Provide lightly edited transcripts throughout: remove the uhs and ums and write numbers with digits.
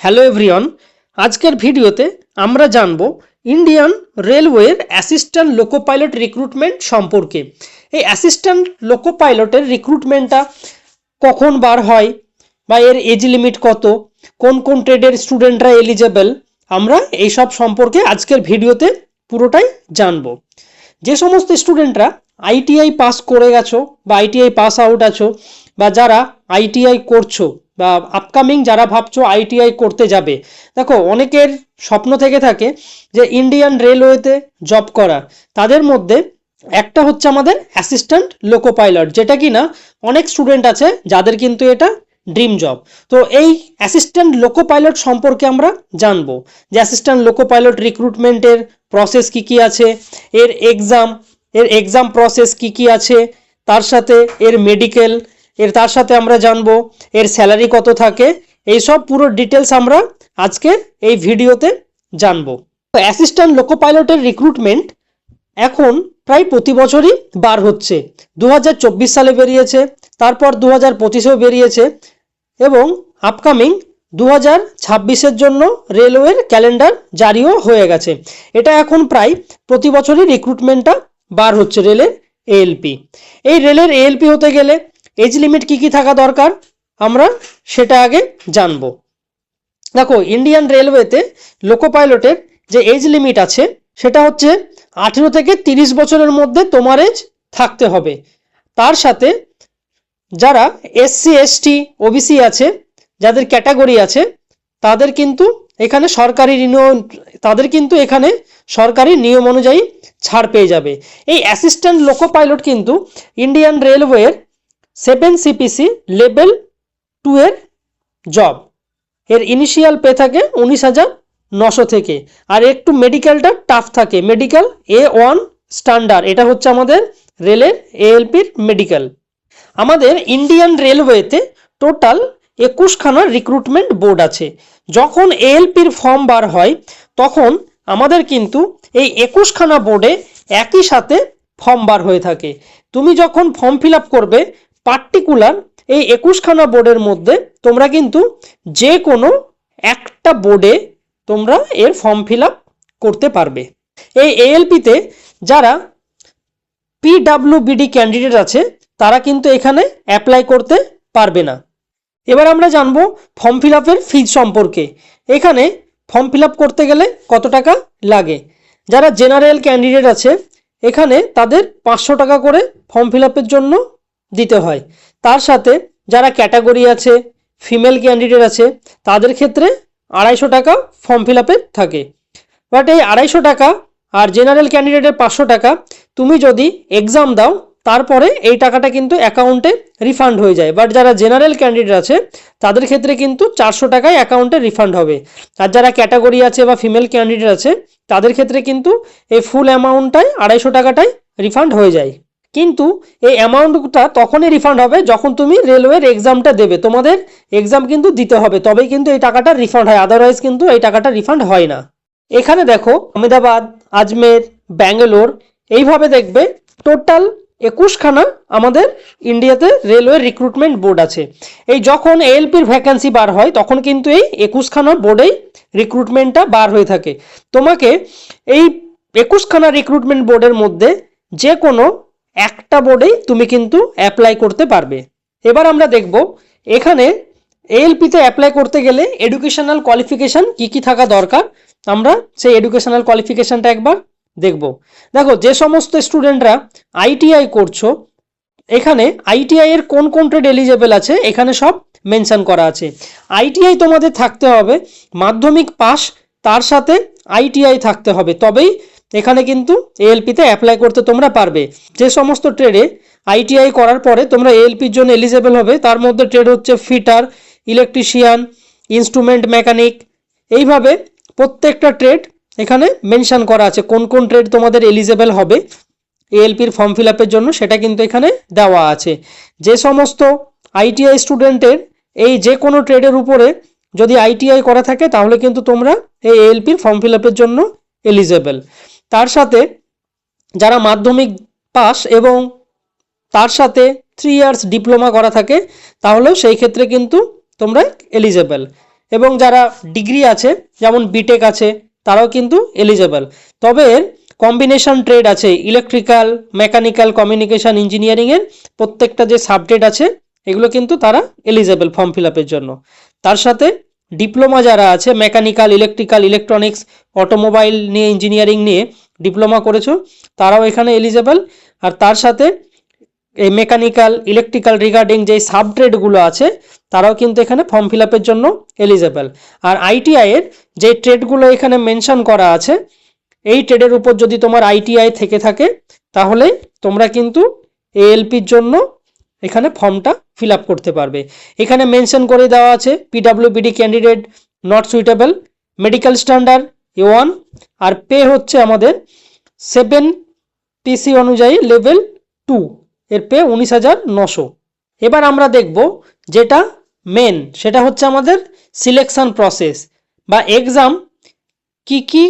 Hello everyone, আজকের ভিডিওতে আমরা জানব ইন্ডিয়ান রেলওয়ের অ্যাসিস্ট্যান্ট লোকো পাইলট রিক্রুটমেন্ট সম্পর্কে। এই অ্যাসিস্ট্যান্ট লোকো পাইলটের রিক্রুটমেন্টটা কখন বার হয় বা এর এজ লিমিট কত, কোন কোন ট্রেডের স্টুডেন্টরা এলিজেবল, আমরা এই সব সম্পর্কে আজকের ভিডিওতে পুরোটাই জানব। যে সমস্ত স্টুডেন্টরা আইটিআই পাস করে গেছো বা আইটিআই পাস আউট আছো বা যারা আইটিআই করছো বা আপকামিং যারা ভাবছো আইটিআই করতে যাবে, দেখো অনেকের স্বপ্ন থেকে থাকে যে ইন্ডিয়ান রেলওয়েতে জব করা। তাদের মধ্যে একটা হচ্ছে আমাদের অ্যাসিস্ট্যান্ট লোকো পাইলট, যেটা কি না অনেক স্টুডেন্ট আছে যাদের কিন্তু এটা ড্রিম জব। তো এই অ্যাসিস্ট্যান্ট লোকো পাইলট সম্পর্কে আমরা জানবো যে অ্যাসিস্ট্যান্ট লোকো পাইলট রিক্রুটমেন্টের প্রসেস কি কি আছে, এর এক্সাম প্রসেস কি কি আছে, তার সাথে এর মেডিকেল, তার সাথে আমরা জানবো এর স্যালারি কত থাকে। এই সব পুরো ডিটেলস আমরা আজকে এই ভিডিওতে জানবো। তো অ্যাসিস্ট্যান্ট লোকো পাইলটের রিক্রুটমেন্ট এখন প্রায় প্রতি বছরই বার হচ্ছে। 2024 সালে বেরিয়েছে, তারপর 2025-এও বেরিয়েছে এবং আপকামিং 2026-এর জন্য রেলওয়ের ক্যালেন্ডার জারিও হয়ে গেছে। এটা এখন প্রায় প্রতি বছরই রিক্রুটমেন্টটা বার হচ্ছে রেলের এএলপি। এই রেলের এএলপি হতে গেলে এজ লিমিট কি কি থাকা দরকার আমরা সেটা আগে জানবো। দেখো, ইন্ডিয়ান রেলওয়েতে লোকো পাইলটের যে এজ লিমিট আছে সেটা হচ্ছে 18 থেকে 30 বছরের মধ্যে তোমার এজ থাকতে হবে। তার সাথে যারা এসসি এসটি ওবিসি আছে, যাদের ক্যাটাগরি আছে, তাদের কিন্তু এখানে সরকারি নিয়ম অনুযায়ী ছাড় পেয়ে যাবে। এই অ্যাসিস্ট্যান্ট লোকো পাইলট কিন্তু ইন্ডিয়ান রেলওয়ের 7 সিপিসি লেভেল 2 এর জব। এর ইনিশিয়াল পে থাকে 19,900 থেকে, আর একটু মেডিকেলটা টাফ থাকে, মেডিকেল A1 স্ট্যান্ডার্ড, এটা হচ্ছে আমাদের রেলের এএলপির মেডিকেল। আমাদের ইন্ডিয়ান রেলওয়েতে টোটাল 21খানা রিক্রুটমেন্ট বোর্ড আছে। যখন এএলপির ফর্ম বার হয় তখন আমাদের কিন্তু এই 21খানা বোর্ডে একই সাথে ফর্ম বার হয়ে থাকে। তুমি যখন ফর্ম ফিল আপ করবে পার্টিকুলার এই 21খানা বোর্ডের মধ্যে তোমরা কিন্তু যে কোনো একটা বোর্ডে তোমরা এর ফর্ম ফিল আপ করতে পারবে। এই এএলপিতে যারা পিডাব্লিউবিডি ক্যান্ডিডেট আছে তারা কিন্তু এখানে অ্যাপ্লাই করতে পারবে না। এবার আমরা জানবো ফর্ম ফিল আপের ফিজ সম্পর্কে। এখানে ফর্ম ফিল আপ করতে গেলে কত টাকা লাগে। যারা জেনারেল ক্যান্ডিডেট আছে এখানে তাদের 500 টাকা করে ফর্ম ফিল আপের জন্য দিতে হয়। তার সাথে যারা ক্যাটাগরি আছে, ফিমেল ক্যান্ডিডেট আছে, তাদের ক্ষেত্রে 250 টাকা ফর্ম ফিল আপের থাকে। বাট এই 250 টাকা আর জেনারেল ক্যান্ডিডেটের 500 টাকা তুমি যদি এক্সাম দাও তারপরে এই টাকাটা কিন্তু অ্যাকাউন্টে রিফান্ড হয়ে যায়। বাট যারা জেনারেল ক্যান্ডিডেট আছে তাদের ক্ষেত্রে কিন্তু 400 টাকায় অ্যাকাউন্টে রিফান্ড হবে। আর যারা ক্যাটাগরি আছে বা ফিমেল ক্যান্ডিডেট আছে তাদের ক্ষেত্রে কিন্তু এই ফুল অ্যামাউন্টটাই 250 টাকাটাই রিফান্ড হয়ে যায়। কিন্তু এই অ্যামাউন্টটা তখনই রিফান্ড হবে যখন তুমি রেলওয়ের এক্সামটা দেবে। তোমাদের এক্সাম কিন্তু দিতে হবে, তবেই কিন্তু এই টাকাটা রিফান্ড হয়, আদারওয়াইজ কিন্তু এই টাকাটা রিফান্ড হয় না। এখানে দেখো আহমেদাবাদ, আজমের, ব্যাঙ্গালোর, এইভাবে দেখবে টোটাল 21খানা আমাদের ইন্ডিয়াতে রেলওয়ে রিক্রুটমেন্ট বোর্ড আছে। এই যখন এএলপির ভ্যাকেন্সি বার হয় তখন কিন্তু এই 21খানা বোর্ডেই রিক্রুটমেন্টটা বার হয়ে থাকে। তোমাকে এই 21খানা রিক্রুটমেন্ট বোর্ডের মধ্যে যে কোনো একটা বোর্ডেই তুমি কিন্তু অ্যাপ্লাই করতে পারবে। এবার আমরা দেখব এখানে এএলপিতে অ্যাপ্লাই করতে গেলে এডুকেশনাল কোয়ালিফিকেশান কি কি থাকা দরকার। আমরা সেই এডুকেশনাল কোয়ালিফিকেশানটা একবার দেখব। দেখো, যে সমস্ত স্টুডেন্টরা আইটিআই করছো এখানে আইটিআই এর কোন কোন ট্রেড এলিজেবল আছে এখানে সব মেনশন করা আছে। আইটিআই তোমাদের থাকতে হবে মাধ্যমিক পাস, তার সাথে আইটিআই থাকতে হবে, তবেই এখানে কিন্তু এএলপিতে অ্যাপ্লাই করতে তোমরা পারবে। যে সমস্ত ট্রেডে আইটিআই করার পরে তোমরা এএলপির জন্য এলিজেবল হবে তার মধ্যে ট্রেড হচ্ছে ফিটার, ইলেকট্রিশিয়ান, ইনস্ট্রুমেন্ট মেকানিক, এইভাবে প্রত্যেকটা ট্রেড এখানে মেনশন করা আছে। কোন কোন ট্রেড তোমাদের এলিজেবল হবে এএলপির ফর্ম ফিল আপের জন্য সেটা কিন্তু এখানে দেওয়া আছে। যে সমস্ত আইটিআই স্টুডেন্টের এই যে কোনো ট্রেডের উপরে যদি আইটিআই করা থাকে তাহলে কিন্তু তোমরা এই এএলপির ফর্ম ফিল আপের জন্য এলিজেবল। তার সাথে যারা মাধ্যমিক পাস এবং তার সাথে 3 ইয়ার্স ডিপ্লোমা করা থাকে তাহলেও সেই ক্ষেত্রে কিন্তু তোমরা এলিজেবল। এবং যারা ডিগ্রি আছে যেমন বিটেক আছে তারাও কিন্তু এলিজেবল। তবে কম্বিনেশন ট্রেড আছে, ইলেকট্রিক্যাল, মেকানিক্যাল, কমিউনিকেশন, ইঞ্জিনিয়ারিংয়ের প্রত্যেকটা যে সাবজেক্ট আছে এগুলো কিন্তু তারা এলিজেবল ফর্ম ফিল আপের জন্য। তার সাথে ডিপ্লোমা যারা আছে মেকানিক্যাল, ইলেকট্রিক্যাল, ইলেকট্রনিক্স, অটোমোবাইল নিয়ে, ইঞ্জিনিয়ারিং নিয়ে ডিপ্লোমা করেছো তারাও এখানে এলিজেবল। আর তার সাথে এই মেকানিক্যাল, ইলেকট্রিক্যাল রিগার্ডিং যে সাব ট্রেডগুলো আছে তারাও কিন্তু এখানে ফর্ম ফিল আপের জন্য এলিজেবল। আর আইটিআই এর যে ট্রেডগুলো এখানে মেনশন করা আছে এই ট্রেডের উপর যদি তোমার আইটিআই থেকে থাকে তাহলে তোমরা কিন্তু এএলপির জন্য এখানে ফর্মটা ফিল আপ করতে পারবে। এখানে মেনশন করে দেওয়া আছে PWBD candidate not suitable, medical standard A1, আর পে হচ্ছে আমাদের 7 পিসি অনুযায়ী লেভেল 2 এর পে 19,900। এবার আমরা দেখব যেটা মেন, সেটা হচ্ছে আমাদের সিলেকশন প্রসেস বা এক্সাম কি কি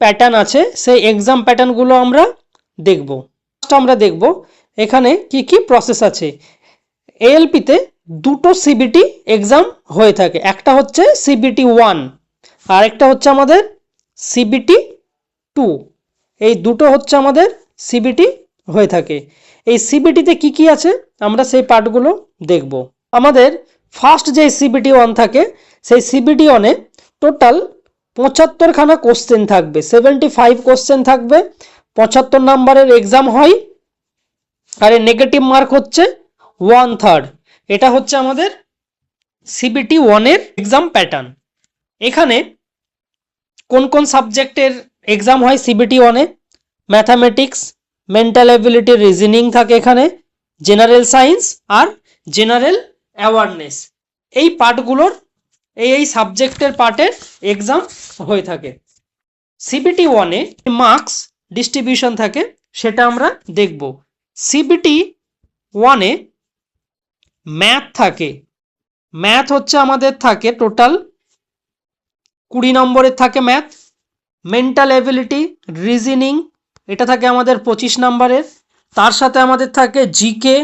প্যাটার্ন আছে সেই এক্সাম প্যাটার্নগুলো আমরা দেখব। আমরা দেখব এখানে কি কি প্রসেস আছে। এএলপিতে দুটো সিবিটি এক্সাম হয়ে থাকে, একটা হচ্ছে সিবিটি 1 আর একটা হচ্ছে আমাদের সিবিটি 2। এই দুটো হচ্ছে আমাদের সিবিটি হয়ে থাকে। এই সিবিটিতে কি কি আছে আমরা সেই পার্টগুলো দেখব। আমাদের ফার্স্ট যে সিবিটি 1 থাকে সেই সিবিটি 1-এ টোটাল 75খানা কোশ্চেন থাকবে, 75 কোশ্চেন থাকবে, 75 নাম্বারের এক্সাম হয় আর এর নেগেটিভ মার্ক হচ্ছে 1/3। এটা হচ্ছে আমাদের সিবিটি 1-এর এক্সাম প্যাটার্ন। এখানে কোন কোন সাবজেক্টের এক্সাম হয় সিবিটি 1-এ? ম্যাথামেটিক্স, মেন্টাল অ্যাবিলিটি, রিজনিং থাকে এখানে, জেনারেল সায়েন্স আর জেনারেল অ্যাওয়ারনেস। এই পার্টগুলোর এই সাবজেক্টের পার্টের এক্সাম হয়ে থাকে। সিবিটি 1-এ মার্কস ডিস্ট্রিবিউশন থাকে সেটা আমরা দেখব। সিবিটি 1-এ ম্যাথ থাকে, ম্যাথ হচ্ছে আমাদের থাকে টোটাল 20 নম্বরের থাকে ম্যাথ। মেন্টাল অ্যাবিলিটি, রিজনিং এটা থাকে আমাদের 25 নম্বরের। তার সাথে আমাদের থাকে জিকে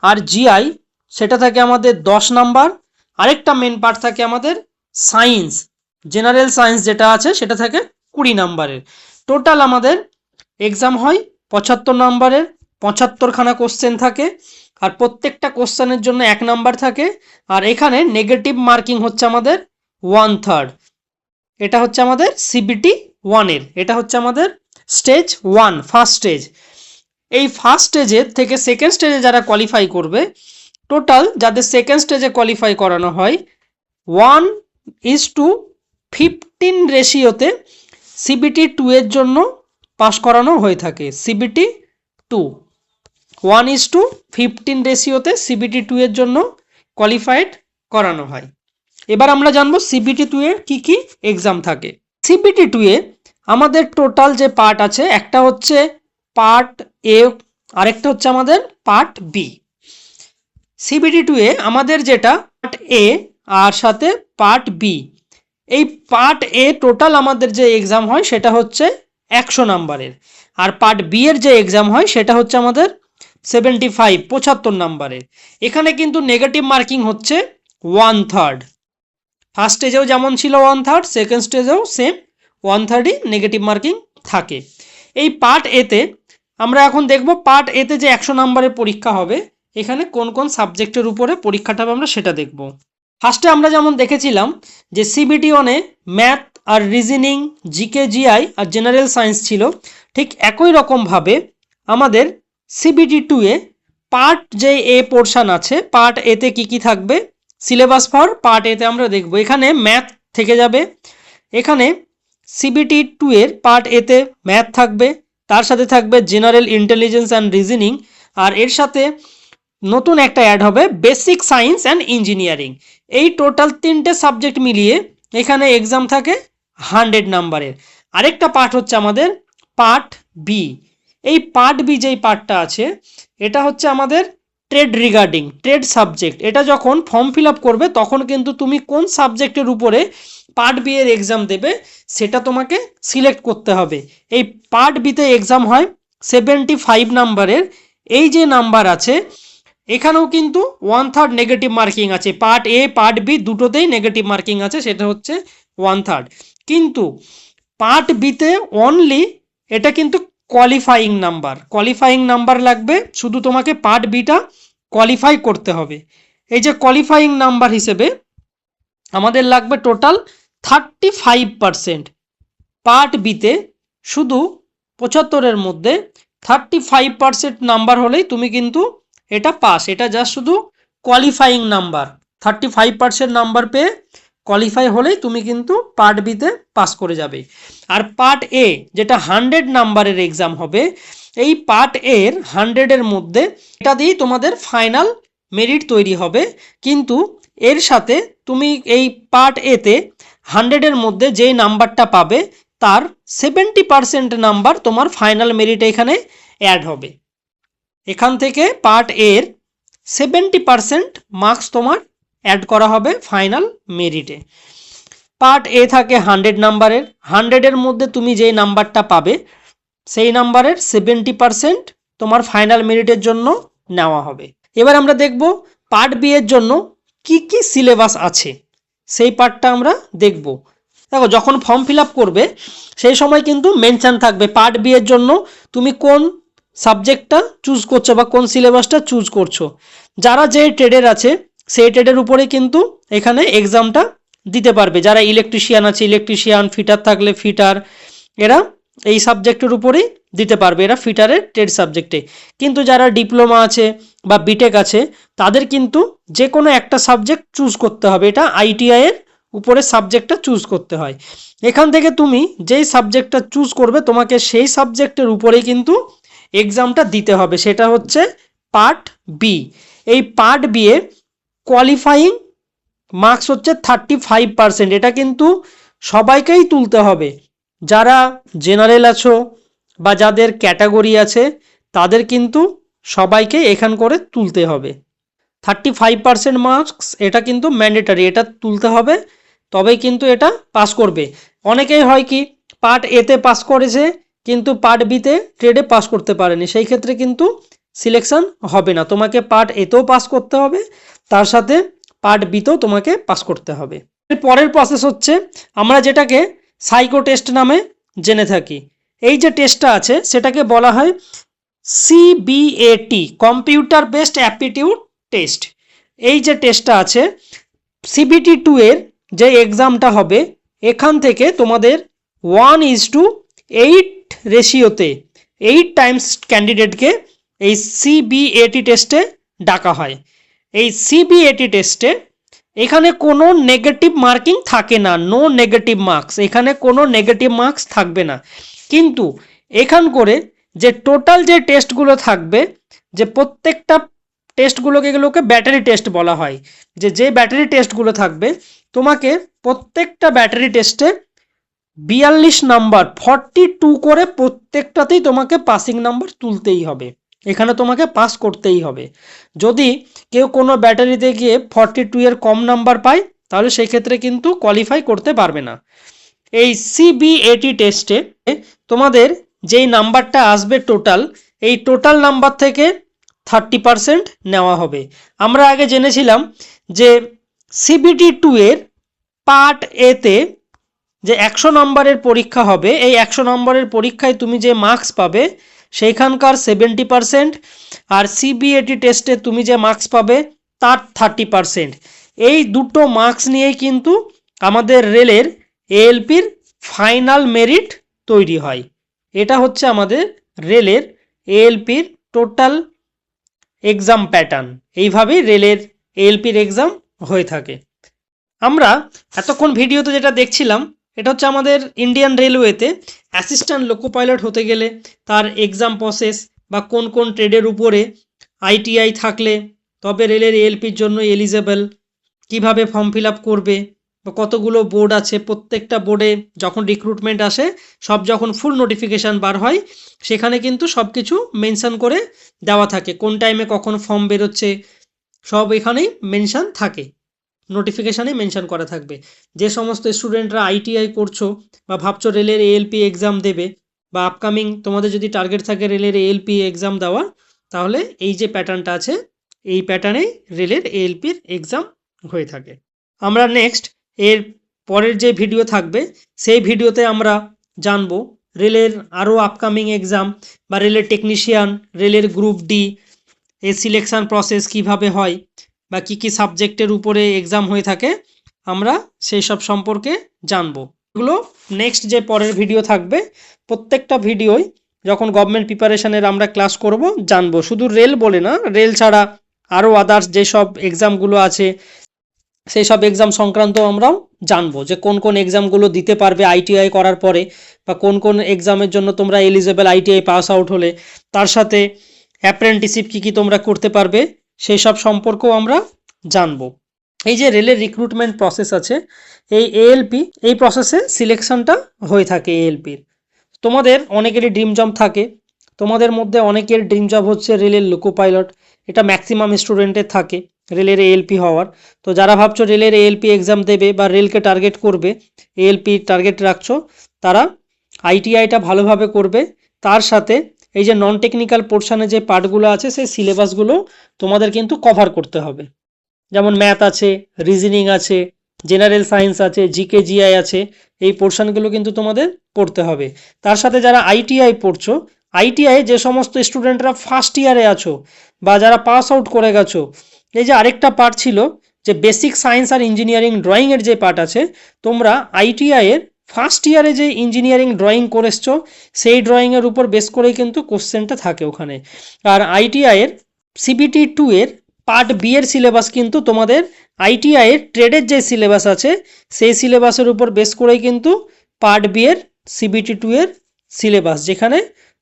আর জিআই, সেটা থাকে আমাদের 10 নাম্বার। আরেকটা মেন পার্ট থাকে আমাদের সায়েন্স, জেনারেল সায়েন্স যেটা আছে সেটা থাকে 20 নম্বরের। টোটাল আমাদের এক্সাম হয় 75 নম্বরের, 75খানা কোশ্চেন থাকে আর প্রত্যেকটা কোশ্চেনের জন্য 1 নাম্বার থাকে। আর এখানে নেগেটিভ মার্কিং হচ্ছে আমাদের 1/3। এটা হচ্ছে আমাদের সিবিটি 1-এর, এটা হচ্ছে আমাদের স্টেজ 1, ফার্স্ট স্টেজ। এই ফার্স্ট স্টেজের থেকে সেকেন্ড স্টেজে যারা কোয়ালিফাই করবে, টোটাল যাদের সেকেন্ড স্টেজে কোয়ালিফাই করানো হয় 1:15 রেশিওতে সিবিটি 2 এর জন্য পাস করানো হয়ে থাকে। সিবিটি 2 1:15 রেশিওতে সিবিটি 2 এর জন্য কোয়ালিফাইড করানো হয়। এবার আমরা জানবো সিবিটি 2 এর কি কি এক্সাম থাকে। সিবিটি 2 এ আমাদের টোটাল যে পার্ট আছে একটা হচ্ছে পার্ট এ, আরেকটা হচ্ছে আমাদের পার্ট বি। সিবিটি 2 এ আমাদের যেটা পার্ট এ আর সাথে পার্ট বি, এই পার্ট এ টোটাল আমাদের যে এক্সাম হয় সেটা হচ্ছে 100 নাম্বারের, আর পার্ট বি এর যে এক্সাম হয় সেটা হচ্ছে আমাদের 75 নাম্বারের। এখানে কিন্তু নেগেটিভ মার্কিং হচ্ছে 1/3। ফার্স্ট স্টেজেও যেমন ছিল 1/3, সেকেন্ড স্টেজেও সেম 1/3ই নেগেটিভ মার্কিং থাকে। এই পার্ট এতে আমরা এখন দেখব পার্ট এতে যে 100 নাম্বারের পরীক্ষা হবে এখানে কোন কোন সাবজেক্টের উপরে পরীক্ষাটা হবে আমরা সেটা দেখব। ফার্স্টে আমরা যেমন দেখেছিলাম যে সিবিটি 1-এ ম্যাথ আর রিজনিং, জিকে, জিআই আর জেনারেল সায়েন্স ছিল, ঠিক একই রকমভাবে আমাদের সিবিটি 2-এ পার্ট যে এ পোর্শন আছে, পার্ট এতে কি কি থাকবে সিলেবাস ফর পার্ট এতে আমরা দেখব। এখানে ম্যাথ থেকে যাবে, এখানে সিবিটি 2-এর পার্ট এতে ম্যাথ থাকবে, তার সাথে থাকবে জেনারেল ইন্টেলিজেন্স অ্যান্ড রিজনিং, আর এর সাথে নতুন একটা অ্যাড হবে বেসিক সায়েন্স অ্যান্ড ইঞ্জিনিয়ারিং। এই টোটাল 3টে সাবজেক্ট মিলিয়ে এখানে এক্সাম থাকে 100 নাম্বারের। আরেকটা পার্ট হচ্ছে আমাদের পার্ট বি। এই পার্ট বি যেই পার্টটা আছে এটা হচ্ছে আমাদের ট্রেড রিগার্ডিং, ট্রেড সাবজেক্ট। এটা যখন ফর্ম ফিল আপ করবে তখন কিন্তু তুমি কোন সাবজেক্টের উপরে পার্ট বি এর এক্সাম দেবে সেটা তোমাকে সিলেক্ট করতে হবে। এই পার্ট বিতে এক্সাম হয় 75 নাম্বারের। এই যে নাম্বার আছে এখানেও কিন্তু 1/3 নেগেটিভ মার্কিং আছে, পার্ট এ পার্ট বি দুটোতেই নেগেটিভ মার্কিং আছে, সেটা হচ্ছে 1/3। কিন্তু পার্ট বিতে অনলি এটা কিন্তু কোয়ালিফাইং নাম্বার লাগবে, শুধু তোমাকে পার্ট বিটা কোয়ালিফাই করতে হবে। এই যে কোয়ালিফাইং নাম্বার হিসেবে আমাদের লাগবে টোটাল 35%। পার্ট বিতে শুধু 75-এর মধ্যে 35% নাম্বার হলেই তুমি কিন্তু এটা পাস। এটা জাস্ট শুধু কোয়ালিফাইং নাম্বার, 35% নাম্বার পেয়ে কোয়ালিফাই হলেই তুমি কিন্তু পার্ট বিতে পাস করে যাবে। আর পার্ট এ যেটা 100 নাম্বারের এক্সাম হবে, এই পার্ট এর 100-এর মধ্যে এটা দিয়েই তোমাদের ফাইনাল মেরিট তৈরি হবে। কিন্তু এর সাথে তুমি এই পার্ট এতে 100-এর মধ্যে যেই নাম্বারটা পাবে তার 70% নাম্বার তোমার ফাইনাল মেরিটে এখানে অ্যাড হবে। এখান থেকে পার্ট এর 70% মার্কস তোমার অ্যাড করা হবে ফাইনাল মেরিটে। পার্ট এ থাকে 100 নাম্বারের, 100-এর মধ্যে তুমি যেই নাম্বারটা পাবে সেই নাম্বারের 70% তোমার ফাইনাল মেরিটের জন্য নেওয়া হবে। এবার আমরা দেখব পার্ট বি এর জন্য কি কি সিলেবাস আছে, সেই পার্টটা আমরা দেখব। দেখো, যখন ফর্ম ফিল আপ করবে সেই সময় কিন্তু মেনশন থাকবে পার্ট বি এর জন্য তুমি কোন সাবজেক্টটা চুজ করছো বা কোন সিলেবাসটা চুজ করছো। যারা যে ট্রেডের আছে সেই ট্রেডের উপরে কিন্তু এখানে এক্সামটা দিতে পারবে। যারা ইলেকট্রিশিয়ান আছে ইলেকট্রিশিয়ান, ফিটার থাকলে ফিটার, এরা এই সাবজেক্টের উপরেই দিতে পারবে, এরা ফিটারের ট্রেড সাবজেক্টে। কিন্তু যারা ডিপ্লোমা আছে বা বিটেক আছে তাদের কিন্তু যে কোনো একটা সাবজেক্ট চুজ করতে হবে, এটা আইটিআই এর উপরে সাবজেক্টটা চুজ করতে হয়। এখান থেকে তুমি যেই সাবজেক্টটা চুজ করবে তোমাকে সেই সাবজেক্টের উপরেই কিন্তু এক্সামটা দিতে হবে, সেটা হচ্ছে পার্ট বি। এই part B A qualifying marks হচ্ছে 35%। এটা কিন্তু সবাইকেই তুলতে হবে, যারা জেনারেল আছো বা যাদের ক্যাটাগরি আছে তাদের কিন্তু সবাইকে এখান করে তুলতে হবে। 35% মার্কস এটা কিন্তু ম্যান্ডেটারি, এটা তুলতে হবে, তবেই কিন্তু এটা পাস করবে। অনেকেই হয় কি পার্ট এতে পাস করেছে কিন্তু পার্ট বিতে ট্রেডে পাস করতে পারেনি, সেই ক্ষেত্রে কিন্তু সিলেকশন হবে না। তোমাকে পার্ট এতেও পাস করতে হবে, তার সাথে পার্ট বিতেও তোমাকে পাস করতে হবে। এর পরের প্রসেস হচ্ছে আমরা যেটাকে সাইকো টেস্ট নামে জেনে থাকি। এই যে টেস্টটা আছে সেটাকে বলা হয় CBAT, computer based aptitude test. এই যে টেস্টটা আছে সিবিটি 2 এর যে এক্সামটা হবে, এখান থেকে তোমাদের 1:8 রেশিওতে 8 টাইমস ক্যান্ডিডেটকে এই সিবিএটি টেস্টে ডাকা হয়। এই সিবিএটি টেস্টে এখানে কোনো নেগেটিভ মার্কিং থাকে না, নো নেগেটিভ মার্কস, এখানে কোনো নেগেটিভ মার্কস থাকবে না। কিন্তু এখান করে যে টোটাল যে টেস্টগুলো থাকবে, যে প্রত্যেকটা টেস্টগুলোকে এগুলোকে ব্যাটারি টেস্ট বলা হয়, যে ব্যাটারি টেস্টগুলো থাকবে তোমাকে প্রত্যেকটা ব্যাটারি টেস্টে 42 নাম্বার 42 করে প্রত্যেকটাতেই তোমাকে পাসিং নাম্বার তুলতেই হবে, এখানে তোমাকে পাস করতেই হবে। যদি কেউ কোনো ব্যাটারিতে গিয়ে 42 এর কম নাম্বার পায় তাহলে সেই ক্ষেত্রে কিন্তু কোয়ালিফাই করতে পারবে না। এই সিবিএটি টেস্টে তোমাদের যেই নাম্বারটা আসবে টোটাল, এই টোটাল নাম্বার থেকে 30% নেওয়া হবে। আমরা আগে জেনেছিলাম যে সিবিটি 2 এর পার্ট এতে যে 100 নম্বরের পরীক্ষা হবে, এই 100 নম্বরের পরীক্ষায় তুমি যে মার্কস পাবে সেইখানকার 70%, আর সিবিএটি টেস্টে তুমি যে মার্কস পাবে তার 30%। এই দুটো মার্কস নিয়েই কিন্তু আমাদের রেলের এএলপির ফাইনাল মেরিট তৈরি হয়। এটা হচ্ছে আমাদের রেলের এএলপির টোটাল এক্সাম প্যাটার্ন, এইভাবেই রেলের এএলপির এক্সাম হয়ে থাকে। আমরা এতক্ষণ ভিডিওতে যেটা দেখছিলাম এটা হচ্ছে আমাদের ইন্ডিয়ান রেলওয়েতে অ্যাসিস্ট্যান্ট লোকো পাইলট হতে গেলে তার এক্সাম প্রসেস, বা কোন কোন ট্রেডের উপরে আইটিআই থাকলে তবে রেলের এএলপির জন্য এলিজেবল, কিভাবে ফর্ম ফিল আপ করবে, বা কতগুলো বোর্ড আছে, প্রত্যেকটা বোর্ডে যখন রিক্রুটমেন্ট আসে সব যখন ফুল নোটিফিকেশান বার হয় সেখানে কিন্তু সব কিছু মেনশান করে দেওয়া থাকে, কোন টাইমে কখন ফর্ম বেরোচ্ছে সব এখানেই মেনশান থাকে, নোটিফিকেশানে মেনশন করা থাকবে। যে সমস্ত স্টুডেন্টরা আইটিআই করছো বা ভাবছো রেলের এএলপি এক্সাম দেবে, বা আপকামিং তোমাদের যদি টার্গেট থাকে রেলের এএলপি এক্সাম দেওয়া, তাহলে এই যে প্যাটার্নটা আছে এই প্যাটার্নে রেলের এএলপির এক্সাম হয়ে থাকে। আমরা নেক্সট এর পরের যে ভিডিও থাকবে সেই ভিডিওতে আমরা জানবো রেলের আরও আপকামিং এক্সাম বা রেলের টেকনিশিয়ান, রেলের গ্রুপ ডি এর সিলেকশান প্রসেস কিভাবে হয় বা কী কী সাবজেক্টের উপরে এক্সাম হয়ে থাকে আমরা সেই সব সম্পর্কে জানবো। এগুলো নেক্সট যে পরের ভিডিও থাকবে প্রত্যেকটা ভিডিওই যখন গভর্নমেন্ট প্রিপারেশনের আমরা ক্লাস করব জানবো। শুধু রেল বলে না, রেল ছাড়া আরও আদার্স যেসব এক্সামগুলো আছে সেই সব এক্সাম সংক্রান্ত আমরাও জানবো যে কোন কোন এক্সামগুলো দিতে পারবে আইটিআই করার পরে বা কোন কোন এক্সামের জন্য তোমরা এলিজেবল আইটিআই পাস আউট হলে, তার সাথে অ্যাপ্রেন্টিসশিপ কী কী তোমরা করতে পারবে সেই সব সম্পর্কেও আমরা জানবো। এই যে রেলের রিক্রুটমেন্ট প্রসেস আছে, এই এএলপি এই প্রসেসে সিলেকশনটা হয়ে থাকে এএলপির। তোমাদের অনেকেরই ড্রিম জব থাকে, তোমাদের মধ্যে অনেকের ড্রিম জব হচ্ছে রেলের লোকো পাইলট, এটা ম্যাক্সিমাম স্টুডেন্টের থাকে রেলের এএলপি হওয়ার। তো যারা ভাবছো রেলের এএলপি এক্সাম দেবে বা রেলকে টার্গেট করবে, এএলপি টার্গেট রাখছো, তারা আইটিআইটা ভালোভাবে করবে। তার সাথে এই যে নন টেকনিক্যাল পোর্শনে যে পার্টগুলো আছে সেই সিলেবাসগুলো তোমাদের কিন্তু কভার করতে হবে। যেমন ম্যাথ আছে, রিজনিং আছে, জেনারেল সায়েন্স আছে, জিকে জিআই আছে, এই পোর্শনগুলো কিন্তু তোমাদের পড়তে হবে। তার সাথে যারা আইটিআই পড়ছো, আইটিআই যে সমস্ত স্টুডেন্টরা ফার্স্ট ইয়ারে আছো বা যারা পাস আউট করে গেছো, এই যে আরেকটা পার্ট ছিল যে বেসিক সায়েন্স আর ইঞ্জিনিয়ারিং ড্রয়িংয়ের যে পার্ট আছে, তোমরা আইটিআইয়ের ফার্স্ট ইয়ারে যে ইঞ্জিনিয়ারিং ড্রয়িং করেছো সেই ড্রয়িংয়ের উপর বেস করেই কিন্তু কোশ্চেনটা থাকে ওখানে। আর আইটিআইয়ের সিবিটি 2 এর পার্ট বি এর সিলেবাস কিন্তু তোমাদের আইটিআইয়ের ট্রেডের যে সিলেবাস আছে সেই সিলেবাসের উপর বেস করেই কিন্তু পার্ট বি এর সিবিটি 2 এর সিলেবাস, যেখানে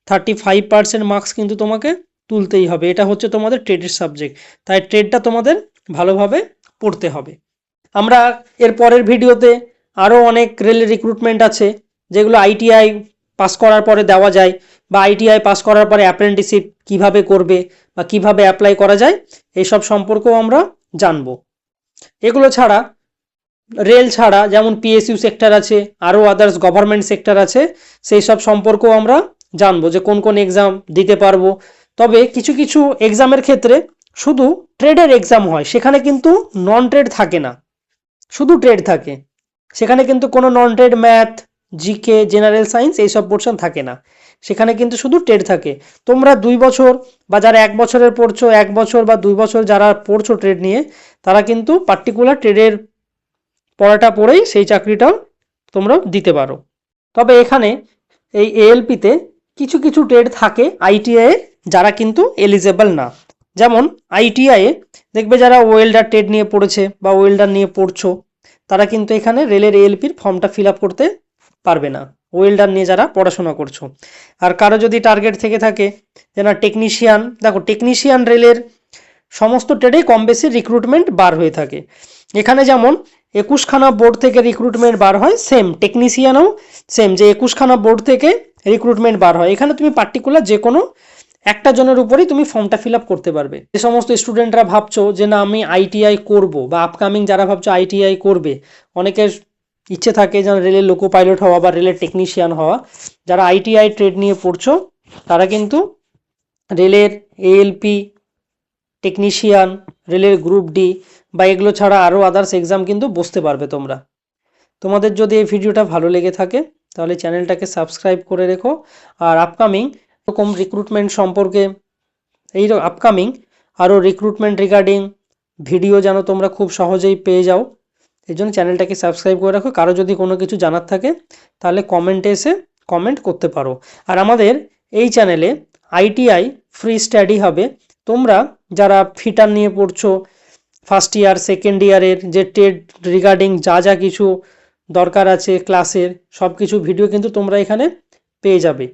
35% মার্কস কিন্তু তোমাকে তুলতেই হবে। এটা হচ্ছে তোমাদের ট্রেডের সাবজেক্ট, তাই ট্রেডটা তোমাদের ভালোভাবে পড়তে হবে। আমরা এর পরের ভিডিওতে আরও অনেক রেলের রিক্রুটমেন্ট আছে যেগুলো আইটিআই পাস করার পরে দেওয়া যায় বা আইটিআই পাস করার পরে অ্যাপ্রেন্টিসশিপ কিভাবে করবে বা কিভাবে অ্যাপ্লাই করা যায় এইসব সম্পর্কেও আমরা জানবো। এগুলো ছাড়া রেল ছাড়া যেমন পিএসইউ সেক্টর আছে, আরও আদার্স গভর্নমেন্ট সেক্টর আছে, সেই সব সম্পর্কেও আমরা জানবো যে কোন কোন এক্সাম দিতে পারবো। তবে কিছু কিছু এক্সামের ক্ষেত্রে শুধু ট্রেডের এক্সাম হয়, সেখানে কিন্তু নন ট্রেড থাকে না, শুধু ট্রেড থাকে। সেখানে কিন্তু কোনো non trade math, GK, general science এইসব পোর্শন থাকে না, সেখানে কিন্তু শুধু ট্রেড থাকে। তোমরা 2 বছর বা যারা 1 বছরের পড়ছো, 1 বছর বা 2 বছর যারা পড়ছো ট্রেড নিয়ে, তারা কিন্তু পার্টিকুলার ট্রেডের পড়াটা পড়েই সেই চাকরিটাও তোমরা দিতে পারো। তবে এখানে এই এএলপিতে কিছু কিছু ট্রেড থাকে আইটিআই যারা কিন্তু এলিজেবল না। যেমন আইটিআই দেখবে যারা ওয়েল্ডার ট্রেড নিয়ে পড়েছে বা ওয়েল্ডার নিয়ে পড়ছো, তারা কিন্তু এখানে রেলের এএলপির ফর্মটা ফিল আপ করতে পারবে না, ওয়েল্ডার নিয়ে যারা পড়াশোনা করছো। আর কারো যদি টার্গেট থেকে থাকে যে না টেকনিশিয়ান, দেখো টেকনিশিয়ান রেলের সমস্ত ট্রেডেই কম বেশি রিক্রুটমেন্ট বার হয়ে থাকে। এখানে যেমন 21খানা বোর্ড থেকে রিক্রুটমেন্ট বার হয়, সেম টেকনিশিয়ানও সেম যে 21খানা বোর্ড থেকে রিক্রুটমেন্ট বার হয়। এখানে তুমি পার্টিকুলার যে কোনো একটা জনের উপরেই তুমি ফর্মটা ফিল আপ করতে পারবে। যে সমস্ত স্টুডেন্টরা ভাবছো যে না আমি আইটিআই করব বা আপকামিং যারা ভাবছো আইটিআই করবে, অনেকের ইচ্ছে থাকে যেন রেলের লোকো পাইলট হওয়া বা রেলের টেকনিশিয়ান হওয়া, যারা আইটিআই ট্রেড নিয়ে পড়ছো তারা কিন্তু রেলের এএলপি, টেকনিশিয়ান, রেলের গ্রুপ ডি বা এগুলো ছাড়া আরও আদার্স এক্সাম কিন্তু বসতে পারবে তোমরা। তোমাদের যদি এই ভিডিওটা ভালো লেগে থাকে তাহলে চ্যানেলটাকে সাবস্ক্রাইব করে রেখো। আর আপকামিং এরকম রিক্রুটমেন্ট সম্পর্কে এই আপকামিং আরও রিক্রুটমেন্ট রিগার্ডিং ভিডিও যেন তোমরা খুব সহজেই পেয়ে যাও, এই জন্য চ্যানেলটাকে সাবস্ক্রাইব করে রাখো। কারো যদি কোনো কিছু জানার থাকে তাহলে কমেন্টে এসে কমেন্ট করতে পারো। আর আমাদের এই চ্যানেলে আইটিআই ফ্রি স্টাডি হবে। তোমরা যারা ফিটার নিয়ে পড়ছো, ফার্স্ট ইয়ার সেকেন্ড ইয়ারের যে ট্রেড রিগার্ডিং যা যা কিছু দরকার আছে ক্লাসের সব কিছু ভিডিও কিন্তু তোমরা এখানে পেয়ে যাবে।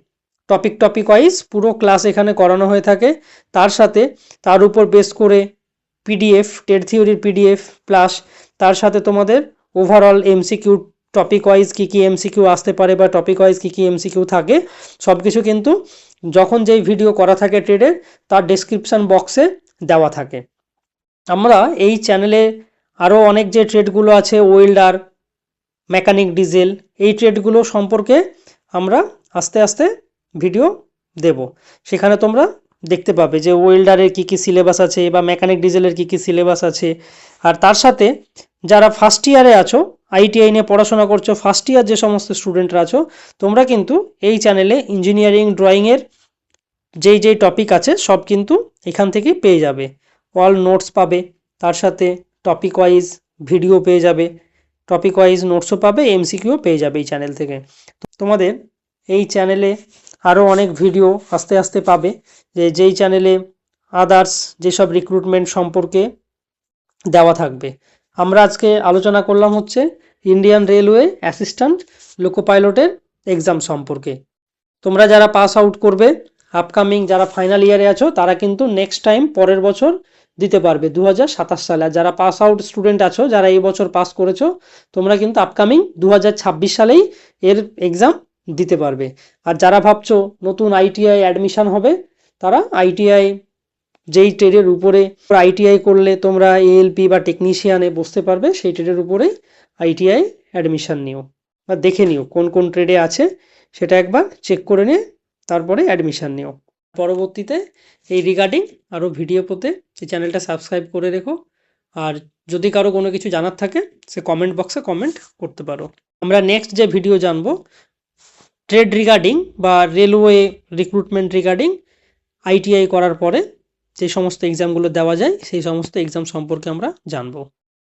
টপিক ওয়াইজ পুরো ক্লাস এখানে করানো হয়ে থাকে। তার সাথে তার উপর বেস করে পিডিএফ, টেড থিওরির পিডিএফ, প্লাস তার সাথে তোমাদের ওভারঅল এমসিকিউ, টপিক ওয়াইজ কী কী এমসিকিউ আসতে পারে বা টপিক ওয়াইজ কী কী এমসিকিউ থাকে সব কিছু কিন্তু যখন যেই ভিডিও করা থাকে ট্রেডের তার ডেসক্রিপশান বক্সে দেওয়া থাকে। আমরা এই চ্যানেলে আরও অনেক যে ট্রেডগুলো আছে ওয়েল্ডার, মেকানিক, ডিজেল, এই ট্রেডগুলো সম্পর্কে আমরা আস্তে আস্তে ভিডিও দেব, সেখানে তোমরা দেখতে পাবে যে ওয়েল্ডারের কী কী সিলেবাস আছে বা মেকানিক ডিজেলের কী কী সিলেবাস আছে। আর তার সাথে যারা ফার্স্ট ইয়ারে আছো, আইটিআই নিয়ে পড়াশোনা করছো, ফার্স্ট ইয়ার যে সমস্ত স্টুডেন্টরা আছো, তোমরা কিন্তু এই চ্যানেলে ইঞ্জিনিয়ারিং ড্রয়িংয়ের যেই টপিক আছে সব কিন্তু এখান থেকেই পেয়ে যাবে। অল নোটস পাবে, তার সাথে টপিক ওয়াইজ ভিডিও পেয়ে যাবে, টপিক ওয়াইজ নোটসও পাবে, এমসিকিউও পেয়ে যাবে এই চ্যানেল থেকে। তোমাদের এই চ্যানেলে আরও অনেক ভিডিও আস্তে আস্তে পাবে, যেই চ্যানেলে আদার্স যেসব রিক্রুটমেন্ট সম্পর্কে দেওয়া থাকবে। আমরা আজকে আলোচনা করলাম হচ্ছে ইন্ডিয়ান রেলওয়ে অ্যাসিস্ট্যান্ট লোকো পাইলটের এক্সাম সম্পর্কে। তোমরা যারা পাস আউট করবে, আপকামিং যারা ফাইনাল ইয়ারে আছো, তারা কিন্তু নেক্সট টাইম পরের বছর দিতে পারবে 2027 সালে। আর যারা পাস আউট স্টুডেন্ট আছো, যারা এই বছর পাস করেছো, তোমরা কিন্তু আপকামিং 2026 সালেই এর এক্সাম দিতে পারবে। আর যারা ভাবছো নতুন আইটিআই অ্যাডমিশন হবে, তারা আইটিআই যেই ট্রেডের উপরে আইটিআই করলে তোমরা এএলপি বা টেকনিশিয়ানে বসতে পারবে, সেই ট্রেডের উপরেই আইটিআই অ্যাডমিশন নিও বা দেখে নিও কোন কোন ট্রেডে আছে, সেটা একবার চেক করে নিয়ে তারপরে অ্যাডমিশন নিও। পরবর্তীতে এই রিগার্ডিং আরও ভিডিও পেতে এই চ্যানেলটা সাবস্ক্রাইব করে রেখো। আর যদি কারো কোনো কিছু জানার থাকে, সে কমেন্ট বক্সে কমেন্ট করতে পারো। আমরা নেক্সট যে ভিডিও জানবো ট্রেড রিগার্ডিং বা রেলওয়ে রিক্রুটমেন্ট রিগার্ডিং আইটিআই করার পরে যে সমস্ত এক্সামগুলো দেওয়া যায়, সেই সমস্ত এক্সাম সম্পর্কে আমরা জানবো।